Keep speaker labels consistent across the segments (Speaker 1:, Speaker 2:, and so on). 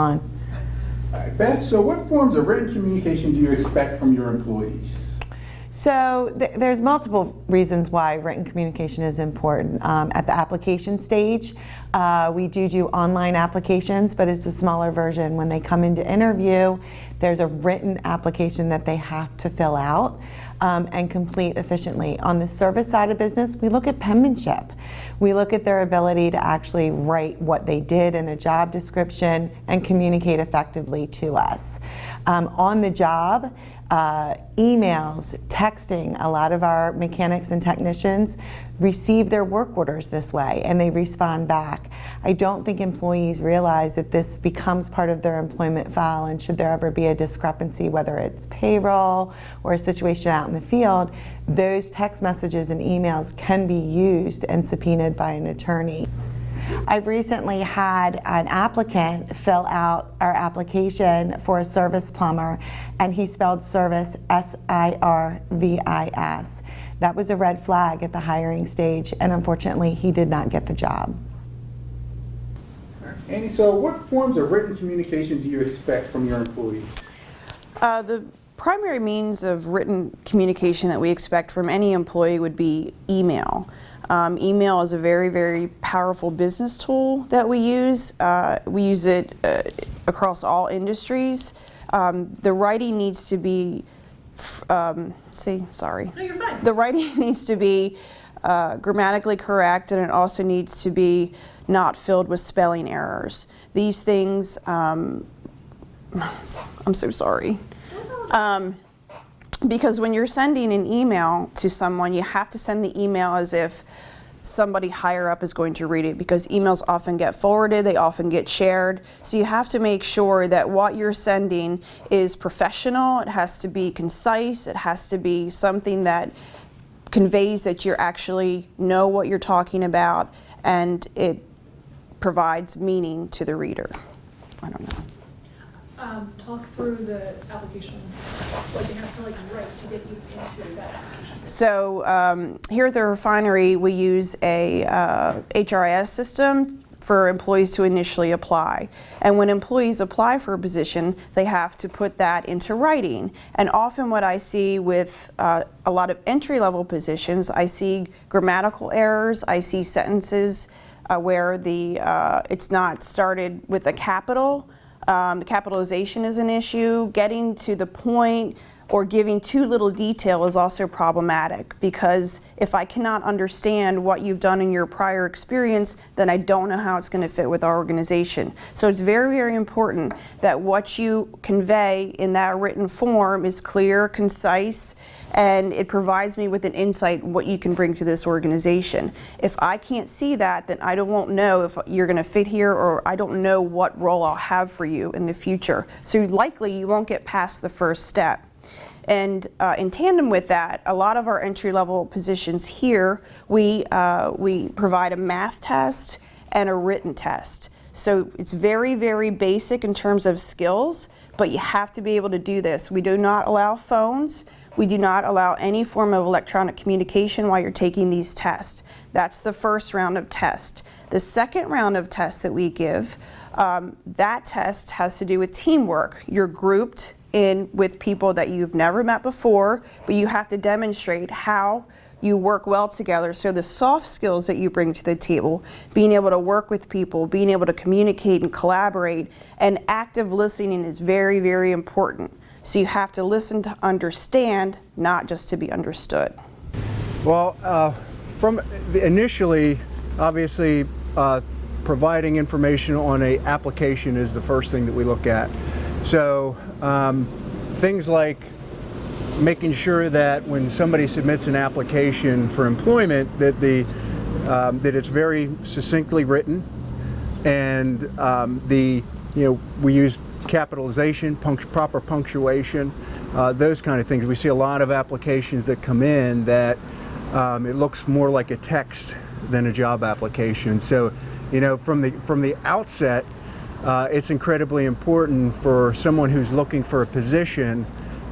Speaker 1: on.
Speaker 2: All right, Beth, so what forms of written communication do you expect from your employees?
Speaker 1: So there's multiple reasons why written communication is important. At the application stage, we do online applications, but it's a smaller version. When they come into interview, there's a written application that they have to fill out and complete efficiently. On the service side of business, we look at penmanship. We look at their ability to actually write what they did in a job description and communicate effectively to us. On the job, emails, texting. A lot of our mechanics and technicians receive their work orders this way and they respond back. I don't think employees realize that this becomes part of their employment file, and should there ever be a discrepancy, whether it's payroll or a situation out in the field, those text messages and emails can be used and subpoenaed by an attorney. I've recently had an applicant fill out our application for a service plumber, and he spelled service S-I-R-V-I-S. That was a red flag at the hiring stage, and unfortunately he did not get the job.
Speaker 2: Andy, so what forms of written communication do you expect from your employees?
Speaker 3: The primary means of written communication that we expect from any employee would be email. Email is a very, very powerful business tool that we use. We use it across all industries. The writing needs to be,
Speaker 4: No, you're fine.
Speaker 3: The writing needs to be grammatically correct, and it also needs to be not filled with spelling errors. These things, I'm so sorry. Because when you're sending an email to someone, you have to send the email as if somebody higher up is going to read it, because emails often get forwarded, they often get shared. So you have to make sure that what you're sending is professional, it has to be concise, it has to be something that conveys that you actually know what you're talking about, and it provides meaning to the reader. I don't know.
Speaker 4: Talk through the application. What you have to write to get you into that application.
Speaker 3: So here at the refinery, we use a HRIS system for employees to initially apply. And when employees apply for a position, they have to put that into writing. And often what I see with a lot of entry-level positions, I see grammatical errors, I see sentences where it's not started with a capital. The capitalization is an issue. Getting to the point or giving too little detail is also problematic, because if I cannot understand what you've done in your prior experience, then I don't know how it's going to fit with our organization. So it's very, very important that what you convey in that written form is clear, concise, and it provides me with an insight what you can bring to this organization. If I can't see that, then I won't know if you're going to fit here, or I don't know what role I'll have for you in the future. So likely you won't get past the first step. And in tandem with that, a lot of our entry-level positions here, we provide a math test and a written test. So it's very, very basic in terms of skills, but you have to be able to do this. We do not allow phones. We do not allow any form of electronic communication while you're taking these tests. That's the first round of tests. The second round of tests that we give, that test has to do with teamwork. You're grouped in with people that you've never met before, but you have to demonstrate how you work well together. So the soft skills that you bring to the table, being able to work with people, being able to communicate and collaborate, and active listening is very, very important. So you have to listen to understand, not just to be understood.
Speaker 5: Well, initially, obviously, providing information on an application is the first thing that we look at. So things like making sure that when somebody submits an application for employment, that that it's very succinctly written, and we use capitalization, proper punctuation, those kind of things. We see a lot of applications that come in that it looks more like a text than a job application. So, from the outset, it's incredibly important for someone who's looking for a position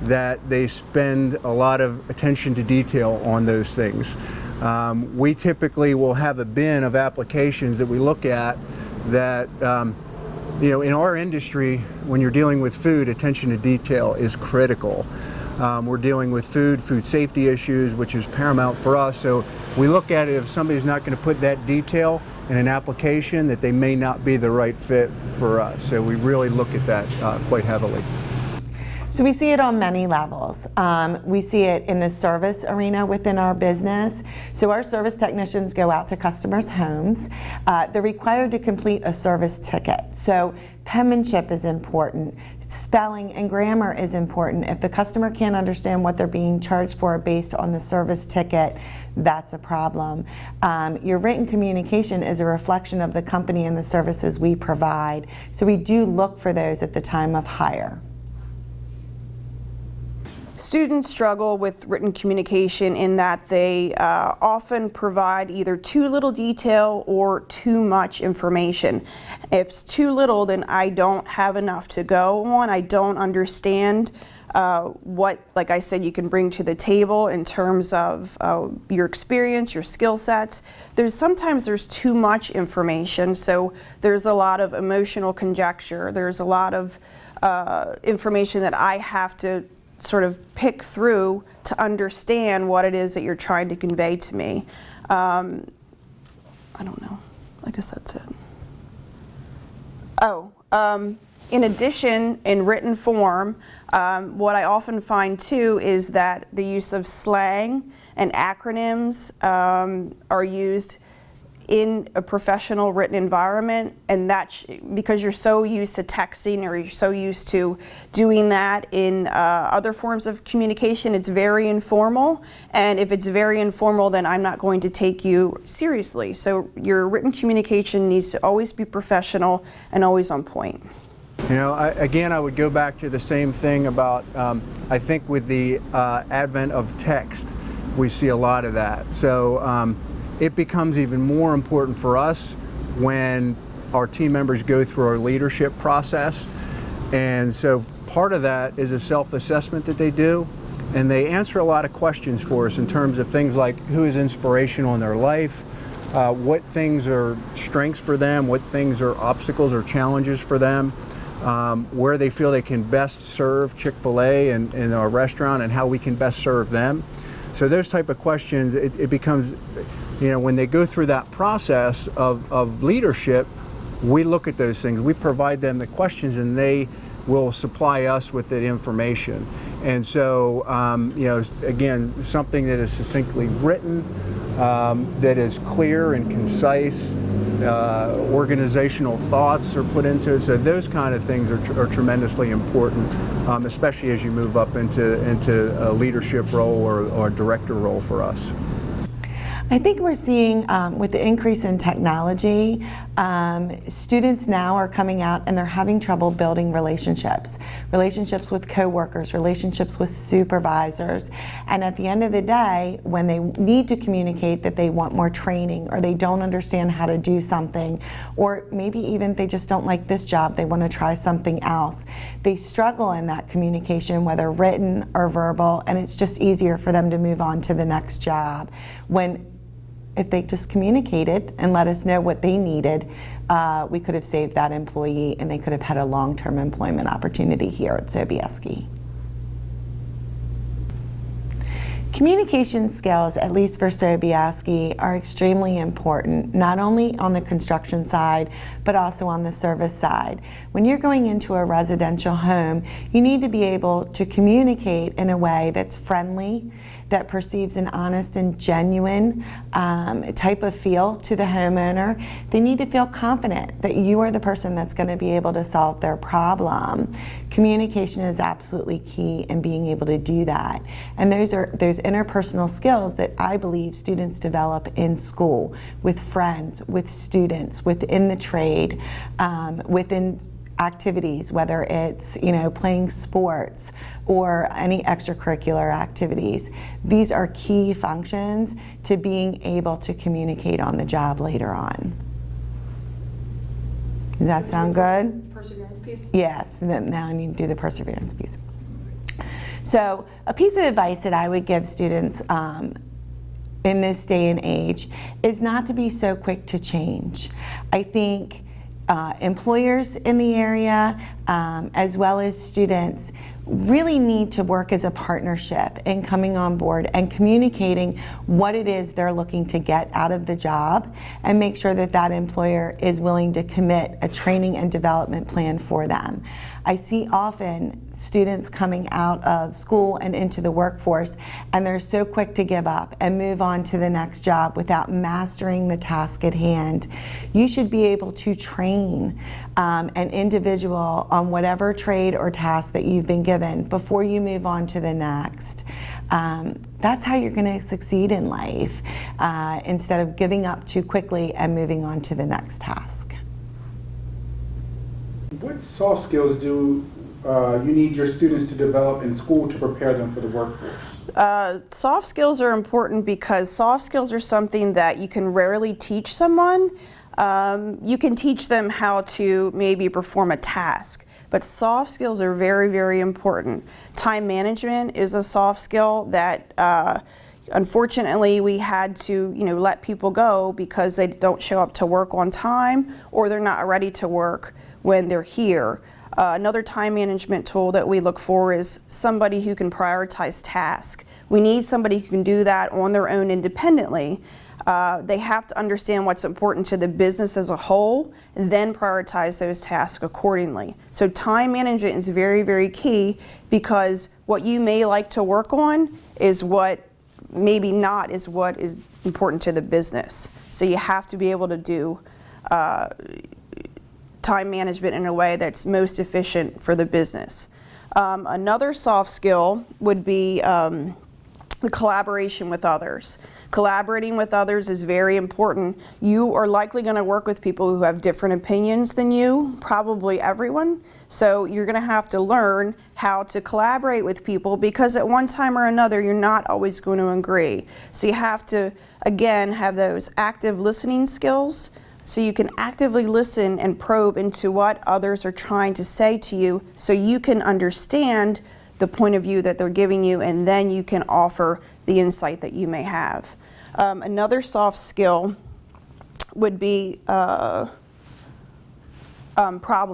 Speaker 5: that they spend a lot of attention to detail on those things. We typically will have a bin of applications that we look at that in our industry, when you're dealing with food, attention to detail is critical. We're dealing with food safety issues, which is paramount for us. So we look at it, if somebody's not going to put that detail in an application, that they may not be the right fit for us. So we really look at that quite heavily.
Speaker 1: So we see it on many levels. We see it in the service arena within our business. So our service technicians go out to customers' homes. They're required to complete a service ticket. So penmanship is important. Spelling and grammar is important. If the customer can't understand what they're being charged for based on the service ticket, that's a problem. Your written communication is a reflection of the company and the services we provide. So we do look for those at the time of hire.
Speaker 3: Students struggle with written communication in that they often provide either too little detail or too much information. If it's too little, then I don't have enough to go on. I don't understand what, like I said, you can bring to the table in terms of your experience, your skill sets. Sometimes there's too much information, so there's a lot of emotional conjecture. There's a lot of information that I have to sort of pick through to understand what it is that you're trying to convey to me. I don't know. I guess that's it. In addition, in written form, what I often find too is that the use of slang and acronyms are used in a professional written environment, and that's because you're so used to texting or you're so used to doing that in other forms of communication. It's very informal, and if it's very informal, then I'm not going to take you seriously. So your written communication needs to always be professional and always on point.
Speaker 5: I would go back to the same thing about, I think with the advent of text, we see a lot of that. So it becomes even more important for us when our team members go through our leadership process. And so part of that is a self-assessment that they do, and they answer a lot of questions for us in terms of things like who is inspirational in their life, what things are strengths for them, what things are obstacles or challenges for them, where they feel they can best serve Chick-fil-A in our restaurant and how we can best serve them. So those type of questions, it becomes, when they go through that process of leadership, we look at those things. We provide them the questions, and they will supply us with that information. And so, again, something that is succinctly written, that is clear and concise, organizational thoughts are put into it. So those kind of things are tremendously important, especially as you move up into a leadership role or a director role for us.
Speaker 1: I think we're seeing with the increase in technology, students now are coming out and they're having trouble building relationships with coworkers, relationships with supervisors. And at the end of the day, when they need to communicate that they want more training or they don't understand how to do something, or maybe even they just don't like this job, they want to try something else, they struggle in that communication, whether written or verbal, and it's just easier for them to move on to the next job. If they just communicated and let us know what they needed, we could have saved that employee and they could have had a long-term employment opportunity here at Sobieski. Communication skills, at least for Sobieski, are extremely important, not only on the construction side, but also on the service side. When you're going into a residential home, you need to be able to communicate in a way that's friendly, that perceives an honest and genuine type of feel to the homeowner. They need to feel confident that you are the person that's going to be able to solve their problem. Communication is absolutely key in being able to do that. And those interpersonal skills that I believe students develop in school, with friends, with students, within the trade, within activities, whether it's playing sports or any extracurricular activities. These are key functions to being able to communicate on the job later on. Does that sound good?
Speaker 4: Perseverance piece?
Speaker 1: Yes, and then now I need to do the perseverance piece. So a piece of advice that I would give students in this day and age is not to be so quick to change. I think employers in the area, as well as students, really need to work as a partnership in coming on board and communicating what it is they're looking to get out of the job, and make sure that that employer is willing to commit a training and development plan for them. I see often students coming out of school and into the workforce, and they're so quick to give up and move on to the next job without mastering the task at hand. You should be able to train an individual on whatever trade or task that you've been given before you move on to the next. That's how you're going to succeed in life, instead of giving up too quickly and moving on to the next task.
Speaker 2: What soft skills do you need your students to develop in school to prepare them for the workforce?
Speaker 3: Soft skills are important because soft skills are something that you can rarely teach someone. You can teach them how to maybe perform a task, but soft skills are very, very important. Time management is a soft skill that unfortunately we had to let people go because they don't show up to work on time, or they're not ready to work when they're here. Another time management tool that we look for is somebody who can prioritize tasks. We need somebody who can do that on their own independently. They have to understand what's important to the business as a whole, and then prioritize those tasks accordingly. So time management is very, very key, because what you may like to work on is what maybe not is what is important to the business. So you have to be able to do time management in a way that's most efficient for the business. Another soft skill would be the collaboration with others. Collaborating with others is very important. You are likely going to work with people who have different opinions than you, probably everyone. So you're going to have to learn how to collaborate with people, because at one time or another you're not always going to agree. So you have to, again, have those active listening skills, so you can actively listen and probe into what others are trying to say to you, so you can understand the point of view that they're giving you, and then you can offer the insight that you may have. Another soft skill would be problem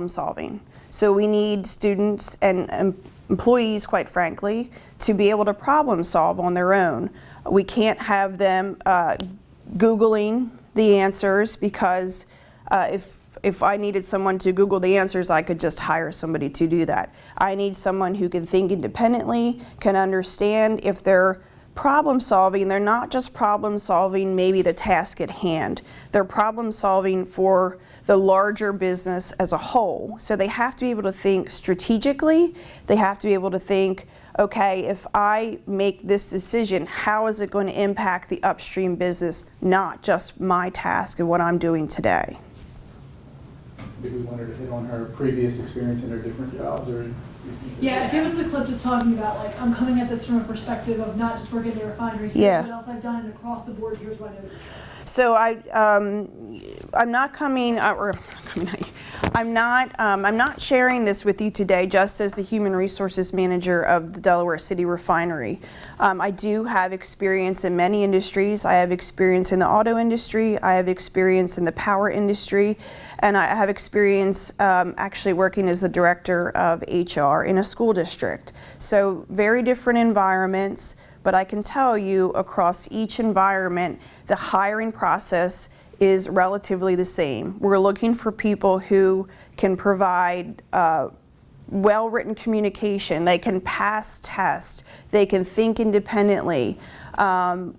Speaker 3: solving. So we need students and employees, quite frankly, to be able to problem solve on their own. We can't have them Googling the answers, because if I needed someone to Google the answers, I could just hire somebody to do that. I need someone who can think independently, can understand if they're problem solving, they're not just problem solving maybe the task at hand. They're problem solving for the larger business as a whole. So they have to be able to think strategically. They have to be able to think, okay, if I make this decision, how is it going to impact the upstream business, not just my task and what I'm doing today.
Speaker 2: Did we want her to hit on her previous experience in her different jobs, or?
Speaker 4: Yeah, give us the clip just talking about, like, I'm coming at this from a perspective of not just working at the refinery. Here's what else I've done, and across the board, here's what I know.
Speaker 3: So I'm not coming, or coming at you. I'm not sharing this with you today just as the Human Resources Manager of the Delaware City Refinery. I do have experience in many industries. I have experience in the auto industry, I have experience in the power industry, and I have experience actually working as the Director of HR in a school district. So very different environments, but I can tell you across each environment, the hiring process is relatively the same. We're looking for people who can provide well-written communication, they can pass tests, they can think independently.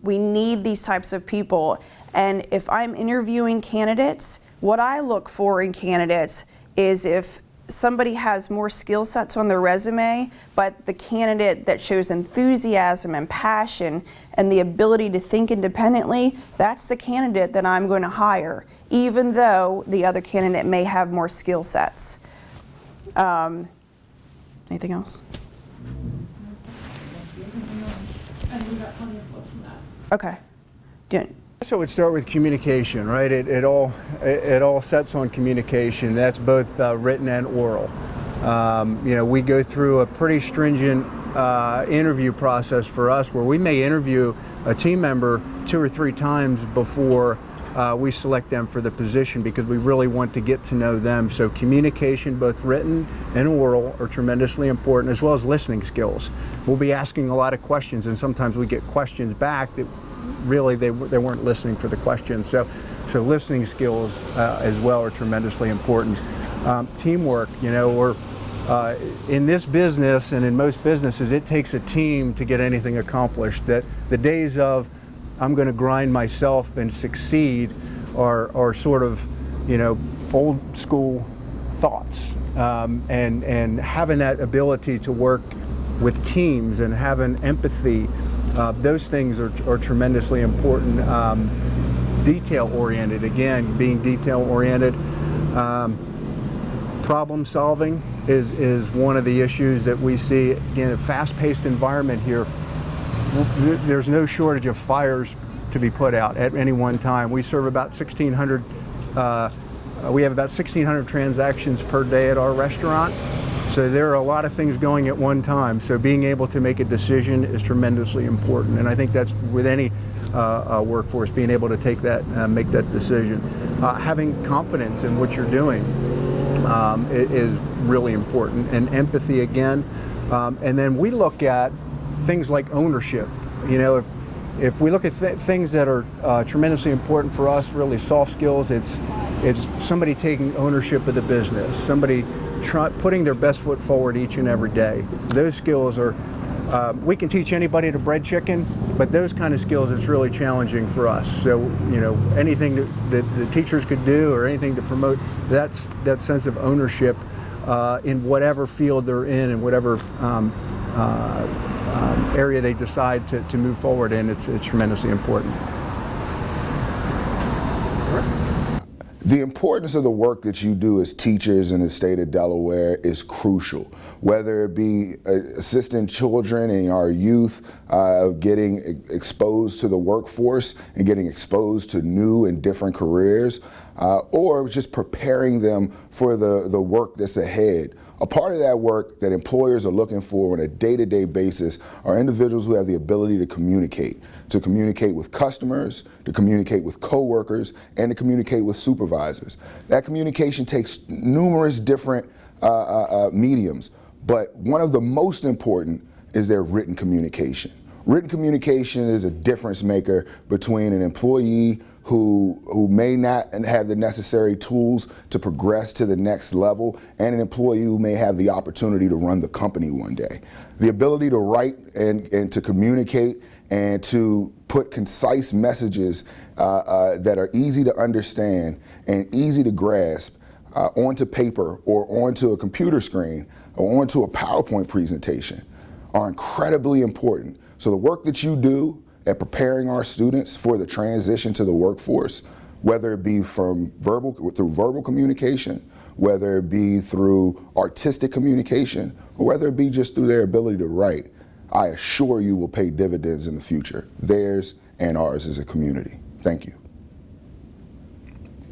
Speaker 3: We need these types of people. And if I'm interviewing candidates, what I look for in candidates is if somebody has more skill sets on their resume, but the candidate that shows enthusiasm and passion and the ability to think independently, that's the candidate that I'm going to hire, even though the other candidate may have more skill sets. Anything else?
Speaker 4: And we got plenty of clips from that.
Speaker 3: Okay.
Speaker 5: So it would start with communication, right? It all sets on communication. That's both written and oral. We go through a pretty stringent interview process for us, where we may interview a team member 2 or 3 times before we select them for the position because we really want to get to know them. So communication, both written and oral, are tremendously important, as well as listening skills. We'll be asking a lot of questions, and sometimes we get questions back that really they weren't listening for the question. So listening skills as well are tremendously important. Teamwork, you know, we're in this business and in most businesses, it takes a team to get anything accomplished. That the days of I'm going to grind myself and succeed are sort of, you know, old school thoughts. And having that ability to work with teams and having empathy, those things are tremendously important. Detail oriented, again, being detail oriented. Problem solving is one of the issues that we see in a fast-paced environment here. There's no shortage of fires to be put out at any one time. We serve about 1,600, we have about 1,600 transactions per day at our restaurant. So there are a lot of things going at one time. So being able to make a decision is tremendously important. And I think that's with any workforce, being able to take that, make that decision. Having confidence in what you're doing is really important. And empathy again. And then we look at things like ownership. You know, if we look at things that are tremendously important for us, really soft skills, it's somebody taking ownership of the business, somebody putting their best foot forward each and every day. Those skills are, we can teach anybody to bread chicken, but those kind of skills, it's really challenging for us. So, you know, anything that the teachers could do or anything to promote that sense of ownership in whatever field they're in and whatever area they decide to move forward in, it's tremendously important.
Speaker 6: The importance of the work that you do as teachers in the state of Delaware is crucial. Whether it be assisting children and our youth getting exposed to the workforce and getting exposed to new and different careers, or just preparing them for the work that's ahead. A part of that work that employers are looking for on a day-to-day basis are individuals who have the ability to communicate with customers, to communicate with coworkers, and to communicate with supervisors. That communication takes numerous different mediums, but one of the most important is their written communication. Written communication is a difference maker between an employee who may not have the necessary tools to progress to the next level and an employee who may have the opportunity to run the company one day. The ability to write and to communicate and to put concise messages that are easy to understand and easy to grasp onto paper or onto a computer screen or onto a PowerPoint presentation are incredibly important. So the work that you do at preparing our students for the transition to the workforce, whether it be through verbal communication, whether it be through artistic communication, or whether it be just through their ability to write, I assure you will pay dividends in the future, theirs and ours as a community. Thank you.